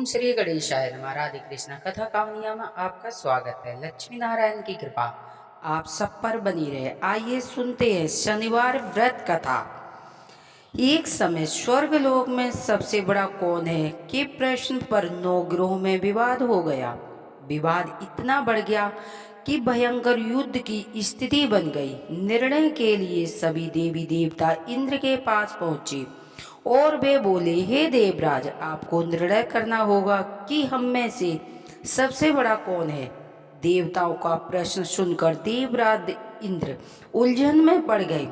श्री गणेशाय नमः। राधे कृष्णा कथा कहानियाँ में आपका स्वागत है। लक्ष्मी नारायण की कृपा आप सब पर बनी रहे। आइए सुनते हैं शनिवार व्रत कथा। एक समय स्वर्गलोक में सबसे बड़ा कौन है के प्रश्न पर नौ ग्रहों में विवाद हो गया। विवाद इतना बढ़ गया कि भयंकर युद्ध की स्थिति बन गई। निर्णय के लिए सभी देवी देवता इंद्र के पास पहुंचे और वे बोले, हे देवराज, आपको निर्णय करना होगा कि हम में से सबसे बड़ा कौन है। देवताओं का प्रश्न सुनकर देवराज इंद्र उलझन में पड़ गए।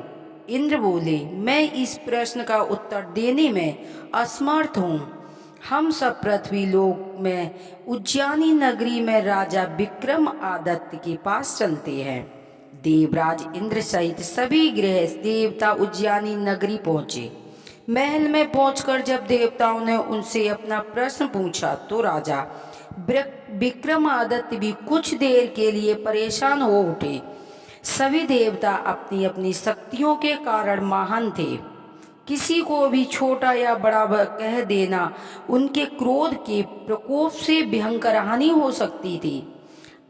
इंद्र बोले, मैं इस प्रश्न का उत्तर देने में असमर्थ हूँ। हम सब पृथ्वी लोक में उज्जैनी नगरी में राजा विक्रम आदित्य के पास चलते हैं। देवराज इंद्र सहित सभी ग्रह देवता उज्जैनी नगरी पहुंचे। महल में पहुंचकर जब देवताओं ने उनसे अपना प्रश्न पूछा तो राजा विक्रमादित्य भी कुछ देर के लिए परेशान हो उठे। सभी देवता अपनी अपनी शक्तियों के कारण महान थे। किसी को भी छोटा या बड़ा कह देना उनके क्रोध के प्रकोप से भयंकर हानि हो सकती थी।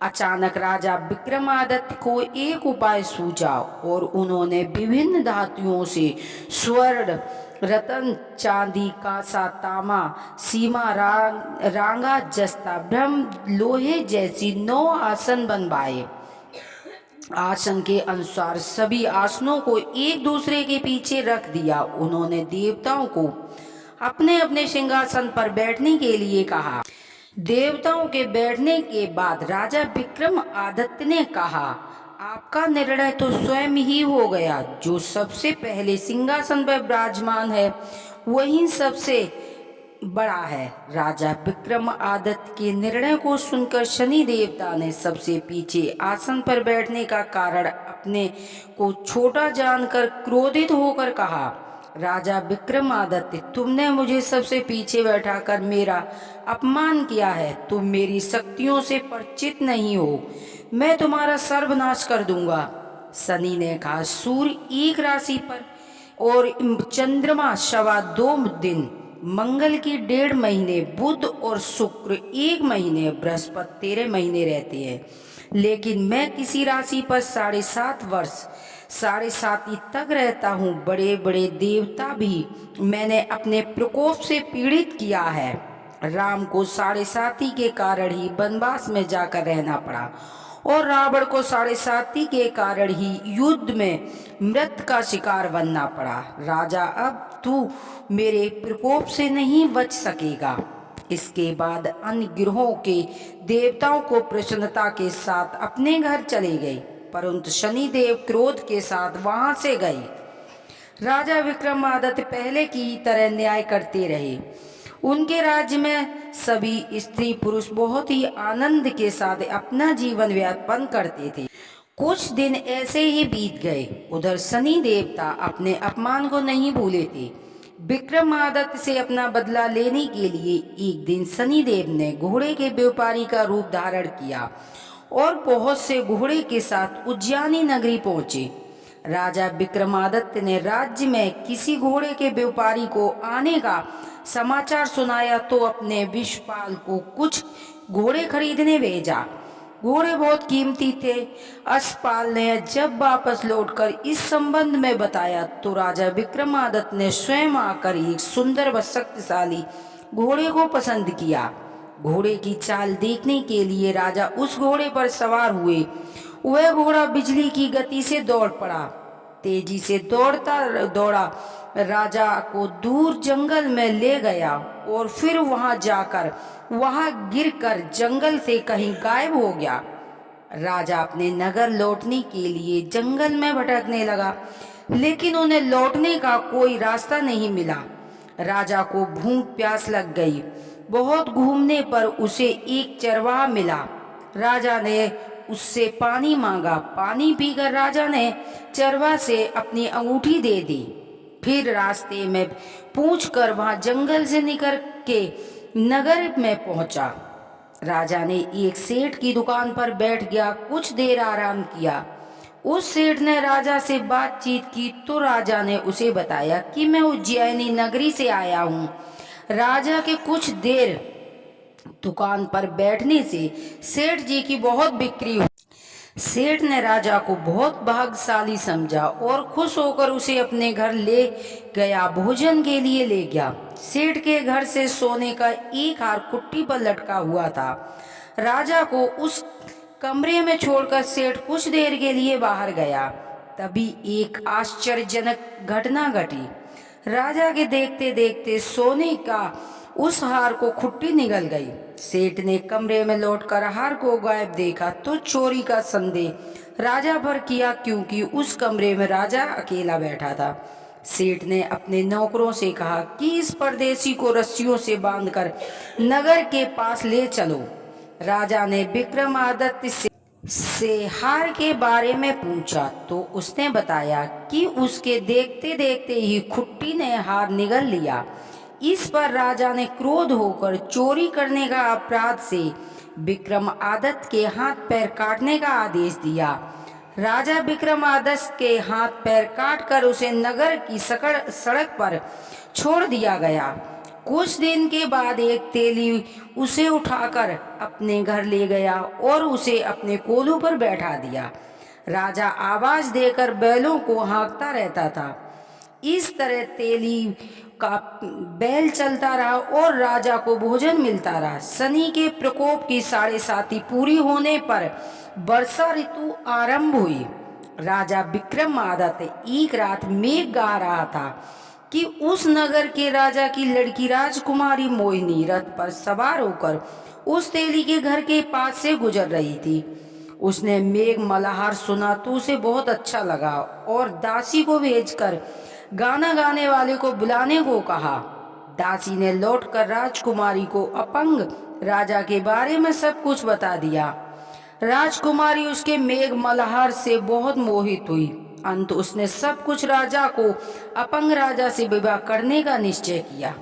अचानक राजा विक्रमादित्य को एक उपाय सूझा और उन्होंने विभिन्न धातुओं से स्वर्ण, रतन, चांदी, कांसा, तामा, सीमा, रांगा, जस्ता, ब्रह्म, लोहे जैसी 9 आसन बनवाए। आसन के अनुसार सभी आसनों को एक दूसरे के पीछे रख दिया। उन्होंने देवताओं को अपने अपने सिंहासन पर बैठने के लिए कहा। देवताओं के बैठने के बाद राजा विक्रम आदित्य ने कहा, आपका निर्णय तो स्वयं ही हो गया। जो सबसे पहले सिंहासन पर विराजमान है वही सबसे बड़ा है। राजा विक्रम आदित्य के निर्णय को सुनकर शनि देवता ने सबसे पीछे आसन पर बैठने का कारण अपने को छोटा जानकर क्रोधित होकर कहा, राजा विक्रमादित्य, तुमने मुझे सबसे पीछे बैठाकर मेरा अपमान किया है। तुम मेरी शक्तियों से परिचित नहीं हो। मैं तुम्हारा सर्वनाश कर दूंगा। शनि ने कहा, सूर्य एक राशि पर और चंद्रमा 2.25 दिन, मंगल की 1.5 महीने, बुध और शुक्र 1 महीने, बृहस्पति 13 महीने रहते हैं। लेकिन मैं किसी राशि पर 7.5 वर्ष 7.5 तक रहता हूँ। बड़े बड़े देवता भी मैंने अपने प्रकोप से पीड़ित किया है। राम को 7.5 के कारण ही वनवास में जाकर रहना पड़ा और रावण को 7.5 के कारण ही युद्ध में मृत का शिकार बनना पड़ा। राजा, अब तू मेरे प्रकोप से नहीं बच सकेगा। इसके बाद अन्य ग्रहों के देवताओं को प्रसन्नता के साथ अपने घर चले गए, परंतु शनिदेव क्रोध के साथ वहां से गए। राजा विक्रमादित्य पहले की तरह न्याय करते रहे। उनके राज्य में सभी स्त्री पुरुष बहुत ही आनंद के साथ अपना जीवन व्यापन करते थे। कुछ दिन ऐसे ही बीत गए। उधर शनि देवता अपने अपमान को नहीं भूले थे। विक्रमादित्य से अपना बदला लेने के लिए एक दिन शनिदेव ने घोड़े के व्यापारी का रूप धारण किया और बहुत से घोड़े के साथ उज्जैनी नगरी पहुंचे। राजा विक्रमादित्य ने राज्य में किसी घोड़े के व्यापारी को आने का समाचार सुनाया तो अपने विश्वपाल को कुछ घोड़े खरीदने भेजा। घोड़े बहुत कीमती थे। अश्वपाल ने जब वापस लौटकर इस संबंध में बताया तो राजा विक्रमादित्य ने स्वयं आकर एक सुंदर व शक्तिशाली घोड़े को पसंद किया। घोड़े की चाल देखने के लिए राजा उस घोड़े पर सवार हुए। वह घोड़ा बिजली की गति से दौड़ पड़ा। तेजी से दौड़ा राजा को दूर जंगल में ले गया और फिर वहां गिरकर जंगल से कहीं गायब हो गया। राजा अपने नगर लौटने के लिए जंगल में भटकने लगा, लेकिन उन्हें लौटने का कोई रास्ता नहीं मिला। राजा को भूख प्यास लग गई। बहुत घूमने पर उसे एक चरवाहा मिला। राजा ने उससे पानी मांगा। पानी पीकर राजा ने चरवाहा से अपनी अंगूठी दे दी। फिर रास्ते में पूछकर वहां जंगल से निकल के नगर में पहुंचा। राजा ने एक सेठ की दुकान पर बैठ गया। कुछ देर आराम किया। उस सेठ ने राजा से बातचीत की तो राजा ने उसे बताया कि मैं उज्जैनी नगरी से आया हूँ। राजा के कुछ देर दुकान पर बैठने से सेठ जी की बहुत बिक्री हुई। सेठ ने राजा को बहुत भाग्यशाली समझा और खुश होकर उसे अपने घर ले गया, भोजन के लिए ले गया। सेठ के घर से सोने का एक हार कुट्टी पर लटका हुआ था। राजा को उस कमरे में छोड़कर सेठ कुछ देर के लिए बाहर गया। तभी एक आश्चर्यजनक घटना घटी। राजा के देखते देखते सोने का उस हार को खुट्टी निगल गई। सेठ ने कमरे में लौटकर हार को गायब देखा तो चोरी का संदेह राजा पर किया, क्योंकि उस कमरे में राजा अकेला बैठा था। सेठ ने अपने नौकरों से कहा कि इस परदेसी को रस्सियों से बांधकर नगर के पास ले चलो। राजा ने विक्रमादित्य से हार के बारे में पूछा तो उसने बताया कि उसके देखते देखते ही खुट्टी ने हार निगल लिया। इस पर राजा ने क्रोध होकर चोरी करने का अपराध से विक्रमादित्य के हाथ पैर काटने का आदेश दिया। राजा विक्रमादित्य के हाथ पैर काटकर उसे नगर की सड़क पर छोड़ दिया गया। कुछ दिन के बाद एक तेली उसे उठाकर अपने घर ले गया और उसे अपने कोलू पर बैठा दिया। राजा आवाज देकर बैलों को हाँकता रहता था। इस तरह तेली का बैल चलता रहा और राजा को भोजन मिलता रहा। शनि के प्रकोप की 7.5 पूरी होने पर वर्षा ऋतु आरंभ हुई। राजा विक्रमादित्य एक रात मेघ गा रहा था कि उस नगर के राजा की लड़की राजकुमारी मोहिनी रथ पर सवार होकर उस तेली के घर के पास से गुजर रही थी। उसने मेघ मल्हार सुना तो उसे बहुत अच्छा लगा और दासी को भेजकर गाना गाने वाले को बुलाने को कहा। दासी ने लौटकर राजकुमारी को अपंग राजा के बारे में सब कुछ बता दिया। राजकुमारी उसके मेघ मल्हार से बहुत मोहित हुई। अंत उसने सब कुछ राजा को अपंग राजा से विवाह करने का निश्चय किया।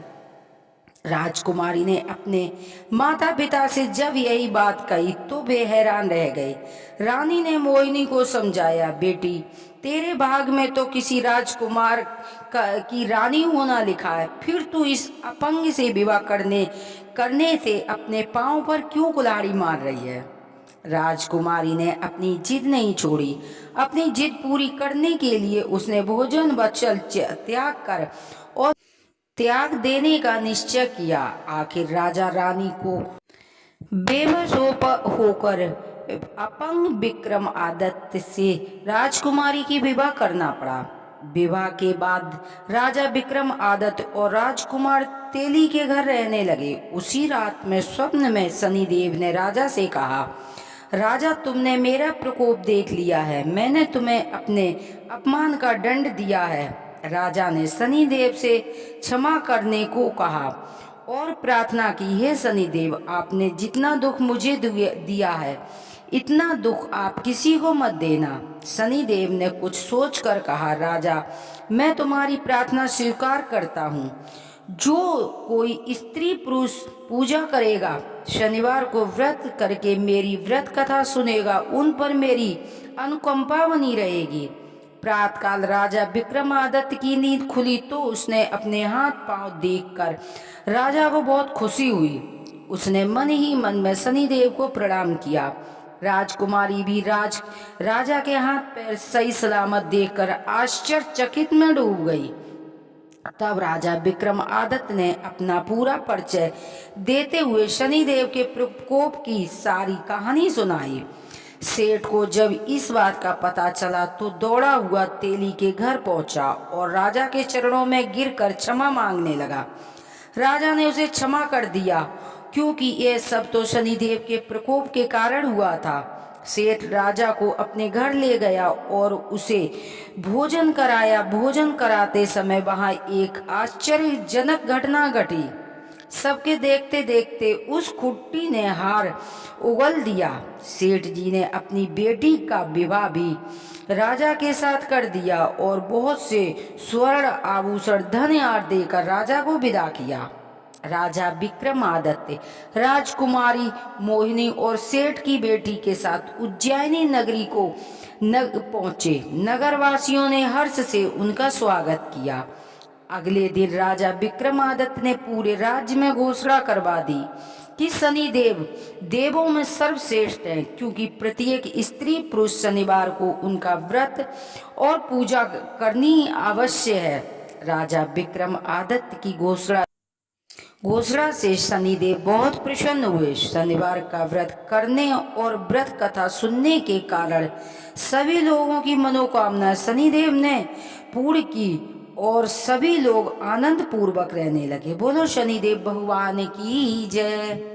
राजकुमारी ने अपने माता पिता से जब यही बात कही तो वे हैरान रह गए। रानी ने मोहिनी को समझाया, बेटी तेरे भाग में तो किसी राजकुमार की रानी होना लिखा है, फिर तू इस अपंग से विवाह करने से अपने पांव पर क्यों कुल्हाड़ी मार रही है। राजकुमारी ने अपनी जिद नहीं छोड़ी। अपनी जिद पूरी करने के लिए उसने भोजन वचन त्याग देने का निश्चय किया। आखिर राजा रानी को बेबस होकर अपंग विक्रमादित्य से राजकुमारी की विवाह करना पड़ा। विवाह के बाद राजा विक्रमादित्य और राजकुमार तेली के घर रहने लगे। उसी रात में स्वप्न में शनिदेव ने राजा से कहा, राजा तुमने मेरा प्रकोप देख लिया है, मैंने तुम्हें अपने अपमान का दंड दिया है। राजा ने शनिदेव से क्षमा करने को कहा और प्रार्थना की, हे शनिदेव आपने जितना दुख मुझे दिया है इतना दुख आप किसी को मत देना। शनिदेव ने कुछ सोचकर कहा, राजा मैं तुम्हारी प्रार्थना स्वीकार करता हूँ। जो कोई स्त्री पुरुष पूजा करेगा, शनिवार को व्रत करके मेरी व्रत कथा सुनेगा, उन पर मेरी अनुकंपा बनी रहेगी। प्रातःकाल राजा विक्रमादित्य की नींद खुली तो उसने अपने हाथ पांव देखकर राजा को बहुत खुशी हुई। उसने मन ही मन में शनिदेव को प्रणाम किया। राजकुमारी भी राजा के हाथ पैर सही सलामत देखकर आश्चर्यचकित में डूब गई। तब राजा विक्रमादित्य ने अपना पूरा परिचय देते हुए शनिदेव के प्रकोप की सारी कहानी सुनाई। सेठ को जब इस बात का पता चला तो दौड़ा हुआ तेली के घर पहुंचा और राजा के चरणों में गिरकर क्षमा मांगने लगा। राजा ने उसे क्षमा कर दिया, क्योंकि यह सब तो शनिदेव के प्रकोप के कारण हुआ था। सेठ राजा को अपने घर ले गया और उसे भोजन कराया। भोजन कराते समय वहां एक आश्चर्यजनक घटना घटी। सबके देखते देखते उस खुट्टी ने हार उगल दिया। सेठ जी ने अपनी बेटी का विवाह भी राजा के साथ कर दिया और बहुत से स्वर्ण आभूषण धन आदि देकर राजा को विदा किया। राजा विक्रमादित्य राजकुमारी मोहिनी और सेठ की बेटी के साथ उज्जैनी नगरी को पहुंचे। नगरवासियों ने हर्ष से उनका स्वागत किया। अगले दिन राजा विक्रमादित्य ने पूरे राज्य में घोषणा करवा दी कि शनिदेव देवों में सर्वश्रेष्ठ हैं, क्योंकि प्रत्येक स्त्री पुरुष शनिवार को उनका व्रत और पूजा करनी आवश्यक है। राजा विक्रमादित्य की घोषणा से शनिदेव बहुत प्रसन्न हुए। शनिवार का व्रत करने और व्रत कथा सुनने के कारण सभी लोगों की मनोकामना शनिदेव ने पूर्ण की और सभी लोग आनंद पूर्वक रहने लगे। बोलो शनिदेव भगवान की जय।